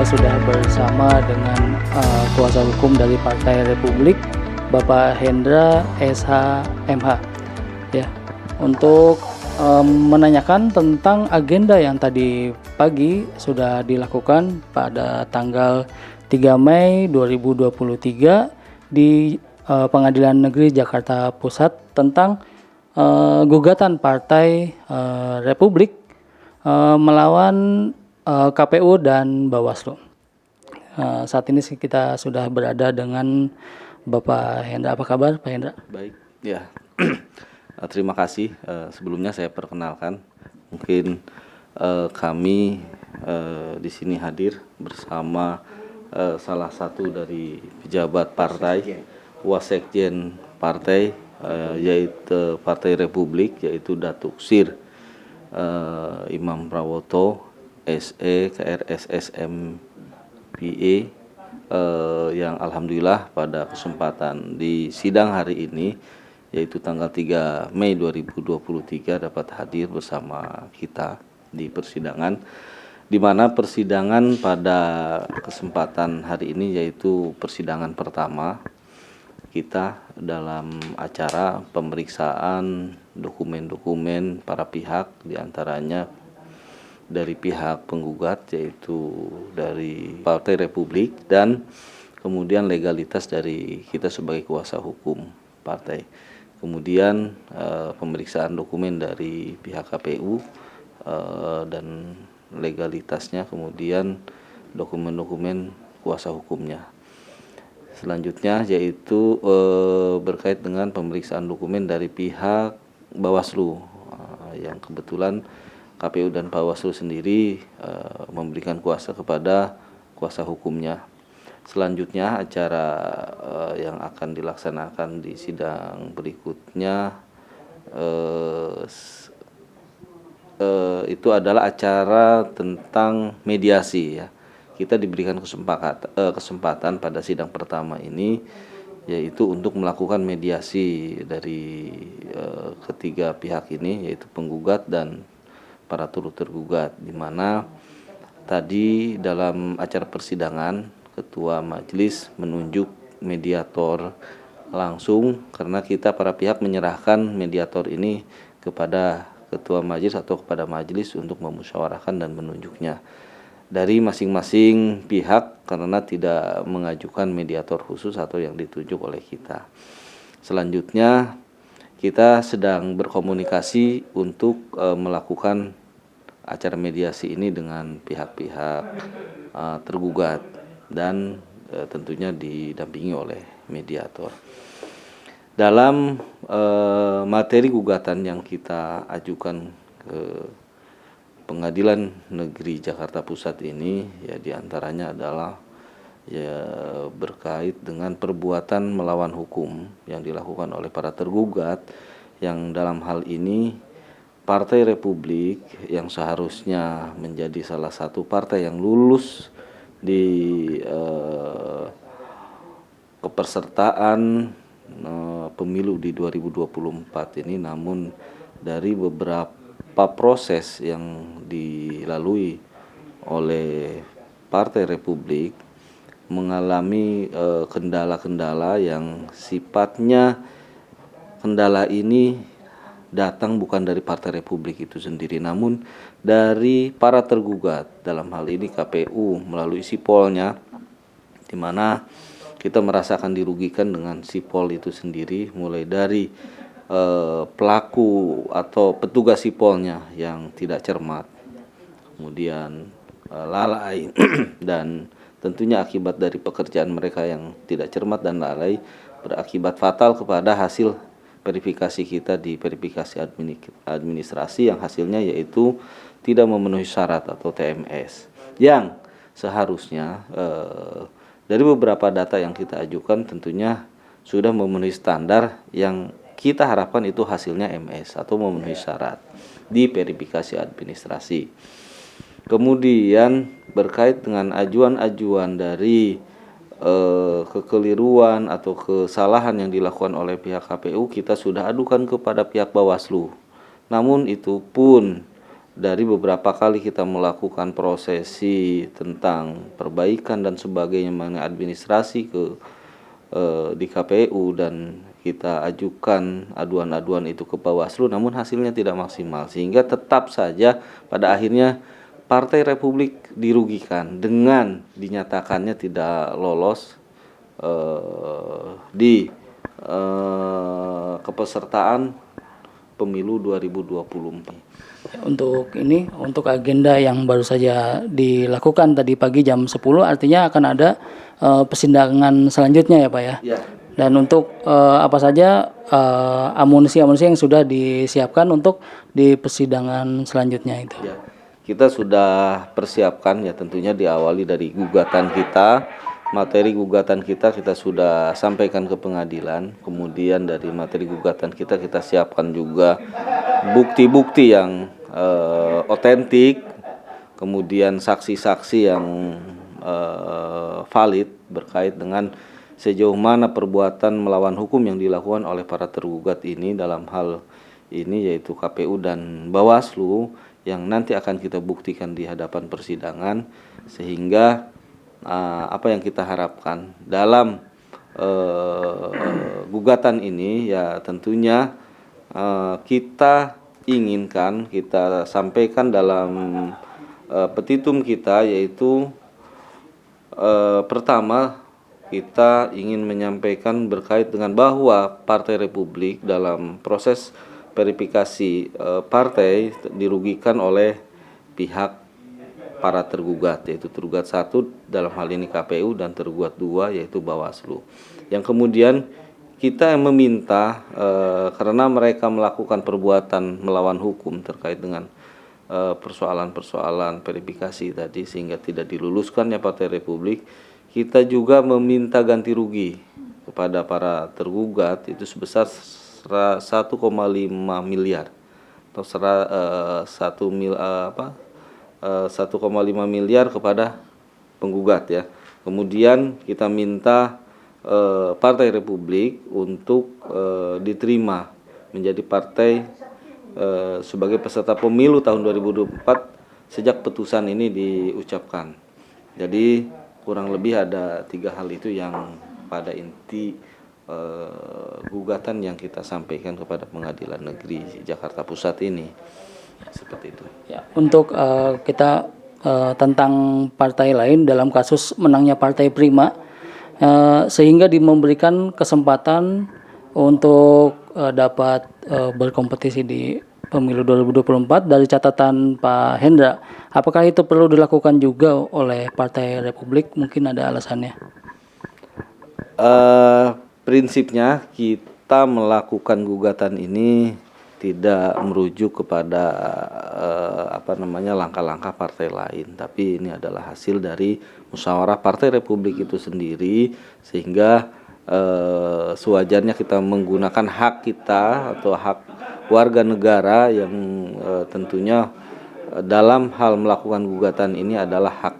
sudah bersama dengan kuasa hukum dari Partai Republik, Bapak Hendra SH MH, ya, untuk menanyakan tentang agenda yang tadi pagi sudah dilakukan pada tanggal 3 Mei 2023 di Pengadilan Negeri Jakarta Pusat tentang gugatan Partai Republik melawan KPU dan Bawaslu. Saat ini kita sudah berada dengan Bapak Hendra. Apa kabar, Pak Hendra? Baik, ya. Terima kasih. Sebelumnya saya perkenalkan, mungkin kami di sini hadir bersama salah satu dari pejabat partai, Wasekjen Partai, yaitu Partai Republik, yaitu Datuk Sir Imam Prawoto, SE, KRSSM, PA, yang alhamdulillah pada kesempatan di sidang hari ini, yaitu tanggal 3 Mei 2023 dapat hadir bersama kita di persidangan, di mana persidangan pada kesempatan hari ini yaitu persidangan pertama kita dalam acara pemeriksaan dokumen-dokumen para pihak, diantaranya dari pihak penggugat yaitu dari Partai Republik, dan kemudian legalitas dari kita sebagai kuasa hukum partai. Kemudian pemeriksaan dokumen dari pihak KPU dan legalitasnya, kemudian dokumen-dokumen kuasa hukumnya. Selanjutnya yaitu berkait dengan pemeriksaan dokumen dari pihak Bawaslu, yang kebetulan KPU dan Bawaslu sendiri memberikan kuasa kepada kuasa hukumnya. Selanjutnya acara yang akan dilaksanakan di sidang berikutnya itu adalah acara tentang mediasi, ya. Kita diberikan kesempatan pada sidang pertama ini yaitu untuk melakukan mediasi dari ketiga pihak ini, yaitu penggugat dan para turut tergugat, di mana tadi dalam acara persidangan Ketua Majelis menunjuk mediator langsung, karena kita para pihak menyerahkan mediator ini kepada Ketua Majelis atau kepada Majelis untuk memusyawarahkan dan menunjuknya dari masing-masing pihak, karena tidak mengajukan mediator khusus atau yang ditunjuk oleh kita. Selanjutnya kita sedang berkomunikasi untuk melakukan acara mediasi ini dengan pihak-pihak tergugat dan tentunya didampingi oleh mediator. Dalam materi gugatan yang kita ajukan ke Pengadilan Negeri Jakarta Pusat ini, ya, diantaranya adalah ya berkait dengan perbuatan melawan hukum yang dilakukan oleh para tergugat, yang dalam hal ini Partai Republik yang seharusnya menjadi salah satu partai yang lulus di kepesertaan pemilu di 2024 ini, namun dari beberapa proses yang dilalui oleh Partai Republik mengalami kendala-kendala yang sifatnya kendala ini datang bukan dari Partai Republik itu sendiri, namun dari para tergugat, dalam hal ini KPU melalui sipolnya, di mana kita merasakan dirugikan dengan sipol itu sendiri, mulai dari pelaku atau petugas sipolnya yang tidak cermat, kemudian lalai dan tentunya akibat dari pekerjaan mereka yang tidak cermat dan lalai berakibat fatal kepada hasil verifikasi kita di verifikasi administrasi, yang hasilnya yaitu tidak memenuhi syarat atau TMS, yang seharusnya dari beberapa data yang kita ajukan tentunya sudah memenuhi standar yang kita harapkan itu hasilnya MS atau memenuhi syarat di verifikasi administrasi. Kemudian berkait dengan ajuan-ajuan dari kekeliruan atau kesalahan yang dilakukan oleh pihak KPU, kita sudah adukan kepada pihak Bawaslu. Namun itu pun dari beberapa kali kita melakukan prosesi tentang perbaikan dan sebagainya mengenai administrasi di KPU dan kita ajukan aduan-aduan itu ke Bawaslu, namun hasilnya tidak maksimal, sehingga tetap saja pada akhirnya Partai Republik dirugikan dengan dinyatakannya tidak lolos di kepesertaan pemilu 2024. Untuk agenda yang baru saja dilakukan tadi pagi jam 10, artinya akan ada persidangan selanjutnya ya Pak ya? Ya. Dan untuk apa saja amunisi-amunisi yang sudah disiapkan untuk di persidangan selanjutnya itu? Ya, kita sudah persiapkan ya, tentunya diawali dari gugatan kita. Materi gugatan kita sudah sampaikan ke pengadilan. Kemudian dari materi gugatan kita siapkan juga bukti-bukti yang otentik, kemudian saksi-saksi yang valid berkait dengan sejauh mana perbuatan melawan hukum yang dilakukan oleh para tergugat ini, dalam hal ini yaitu KPU dan Bawaslu, yang nanti akan kita buktikan di hadapan persidangan, sehingga apa yang kita harapkan dalam gugatan ini ya tentunya kita inginkan, kita sampaikan dalam petitum kita, yaitu pertama kita ingin menyampaikan berkait dengan bahwa Partai Republik dalam proses verifikasi partai dirugikan oleh pihak para tergugat, yaitu tergugat 1 dalam hal ini KPU dan tergugat 2 yaitu Bawaslu. Yang kemudian kita meminta karena mereka melakukan perbuatan melawan hukum terkait dengan persoalan-persoalan verifikasi tadi sehingga tidak diluluskannya Partai Republik, kita juga meminta ganti rugi kepada para tergugat itu sebesar 1,5 miliar atau 1,5 miliar kepada penggugat ya. Kemudian kita minta Partai Republik untuk diterima menjadi partai sebagai peserta pemilu tahun 2024 sejak putusan ini diucapkan. Jadi kurang lebih ada 3 hal itu yang pada inti gugatan yang kita sampaikan kepada Pengadilan Negeri Jakarta Pusat ini. Seperti itu. Ya, untuk kita tentang partai lain dalam kasus menangnya Partai Prima, sehingga memberikan kesempatan untuk dapat berkompetisi di pemilu 2024, dari catatan Pak Hendra, apakah itu perlu dilakukan juga oleh Partai Republik? Mungkin ada alasannya. Prinsipnya kita melakukan gugatan ini tidak merujuk kepada langkah-langkah partai lain, tapi ini adalah hasil dari musyawarah Partai Republik itu sendiri, sehingga sewajarnya kita menggunakan hak kita atau hak warga negara yang tentunya dalam hal melakukan gugatan ini adalah hak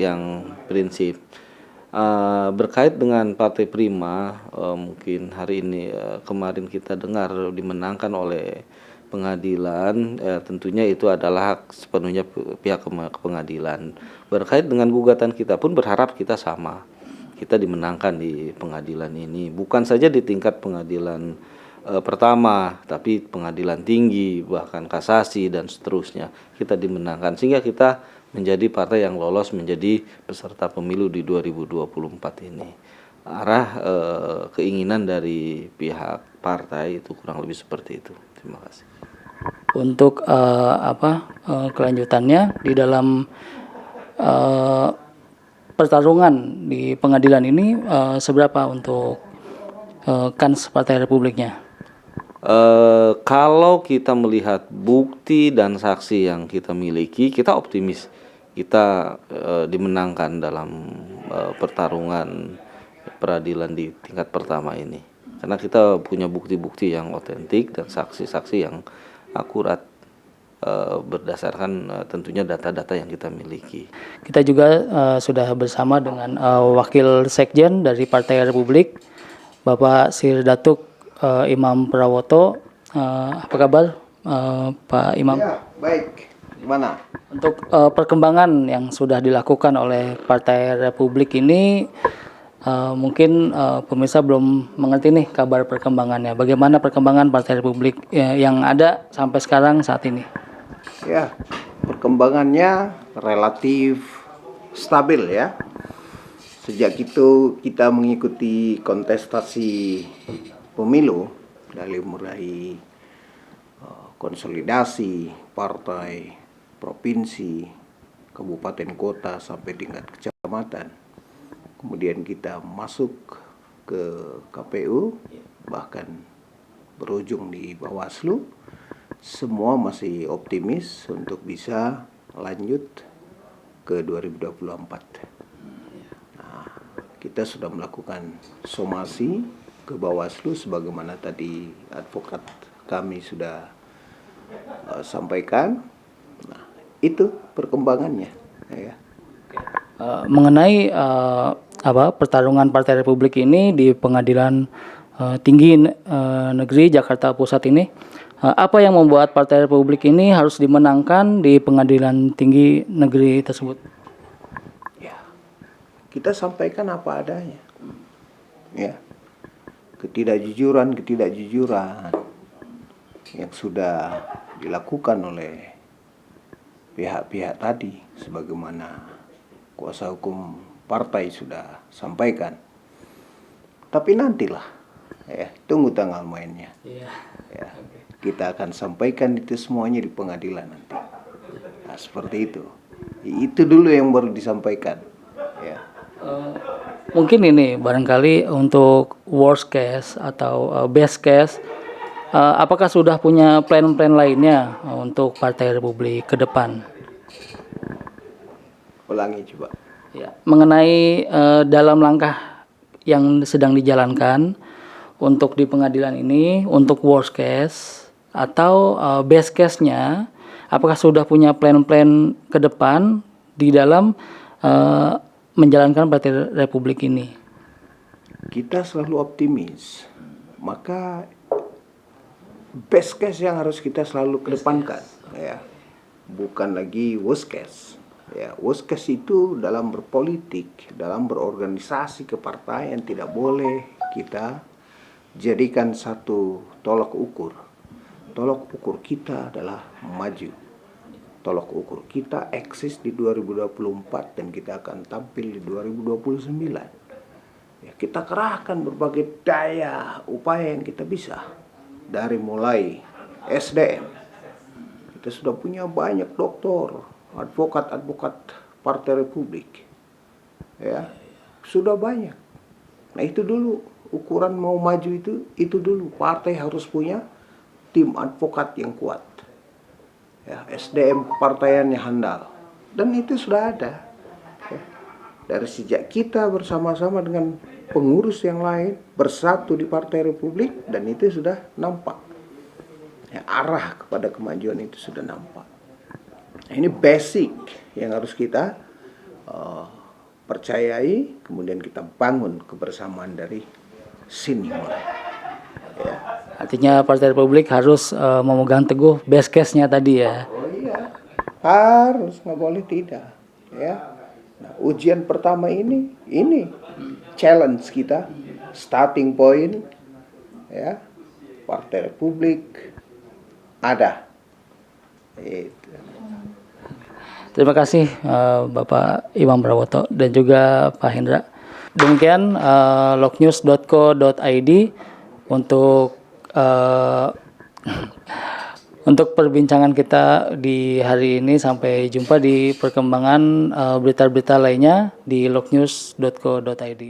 yang prinsip. Berkait dengan Partai Prima, mungkin hari ini kemarin kita dengar dimenangkan oleh pengadilan, tentunya itu adalah hak sepenuhnya pihak pengadilan. Berkait dengan gugatan kita pun berharap kita sama, kita dimenangkan di pengadilan ini, bukan saja di tingkat pengadilan pertama, tapi pengadilan tinggi, bahkan kasasi dan seterusnya kita dimenangkan, sehingga kita menjadi partai yang lolos menjadi peserta pemilu di 2024 ini. Arah keinginan dari pihak partai itu kurang lebih seperti itu. Terima kasih. Untuk kelanjutannya di dalam pertarungan di pengadilan ini seberapa untuk kans Partai Republiknya? Kalau kita melihat bukti dan saksi yang kita miliki, kita optimis kita dimenangkan dalam pertarungan peradilan di tingkat pertama ini, karena kita punya bukti-bukti yang otentik dan saksi-saksi yang akurat berdasarkan tentunya data-data yang kita miliki. Kita juga sudah bersama dengan Wakil Sekjen dari Partai Republik, Bapak Sir Datuk Imam Prawoto. Apa kabar Pak Imam? Ya, baik. Gimana? Untuk perkembangan yang sudah dilakukan oleh Partai Republik ini, mungkin pemirsa belum mengerti nih kabar perkembangannya. Bagaimana perkembangan Partai Republik yang ada sampai sekarang saat ini? Ya, perkembangannya relatif stabil ya. Sejak itu kita mengikuti kontestasi pemilu dari mulai konsolidasi partai, provinsi, kabupaten kota sampai tingkat kecamatan. Kemudian kita masuk ke KPU, bahkan berujung di Bawaslu. Semua masih optimis untuk bisa lanjut ke 2024. Kita sudah melakukan somasi ke Bawaslu sebagaimana tadi advokat kami sudah sampaikan. Nah, itu perkembangannya ya. Mengenai pertarungan Partai Republik ini di Pengadilan Tinggi Negeri Jakarta Pusat ini, apa yang membuat Partai Republik ini harus dimenangkan di Pengadilan Tinggi Negeri tersebut? Kita sampaikan apa adanya, ya, ketidakjujuran yang sudah dilakukan oleh pihak-pihak tadi, sebagaimana kuasa hukum partai sudah sampaikan. Tapi nantilah, ya, tunggu tanggal mainnya. Ya, kita akan sampaikan itu semuanya di pengadilan nanti. Nah, seperti itu. Itu dulu yang baru disampaikan. Ya. Mungkin ini barangkali untuk worst case atau best case, apakah sudah punya plan-plan lainnya untuk Partai Republik ke depan? Ulangi coba. Ya, mengenai dalam langkah yang sedang dijalankan untuk di pengadilan ini, untuk worst case atau best case-nya, apakah sudah punya plan-plan ke depan di dalam menjalankan Partai Republik ini? Kita selalu optimis, maka best case yang harus kita selalu kedepankan, ya, bukan lagi worst case. Ya, worst case itu dalam berpolitik, dalam berorganisasi kepartaian tidak boleh kita jadikan satu tolak ukur. Tolak ukur kita adalah maju. Tolak ukur kita eksis di 2024 dan kita akan tampil di 2029. Ya, kita kerahkan berbagai daya upaya yang kita bisa. Dari mulai SDM. Kita sudah punya banyak doktor, advokat Partai Republik. Ya, sudah banyak. Nah, itu dulu ukuran mau maju itu dulu. Partai harus punya tim advokat yang kuat. Ya, SDM kepartaiannya handal, dan itu sudah ada ya. Dari sejak kita bersama-sama dengan pengurus yang lain bersatu di Partai Republik, dan itu sudah nampak ya, arah kepada kemajuan itu sudah nampak. Nah, ini basic yang harus kita percayai, kemudian kita bangun kebersamaan dari sini mulai ya. Artinya Partai Republik harus memegang teguh best case-nya tadi ya. Oh iya, harus, nggak boleh tidak. Ya, nah, ujian pertama ini challenge kita, starting point, ya, Partai Republik ada. Itu. Terima kasih Bapak Imam Prawoto dan juga Pak Hendra. Demikian lognews.co.id untuk perbincangan kita di hari ini. Sampai jumpa di perkembangan berita-berita lainnya di lognews.co.id.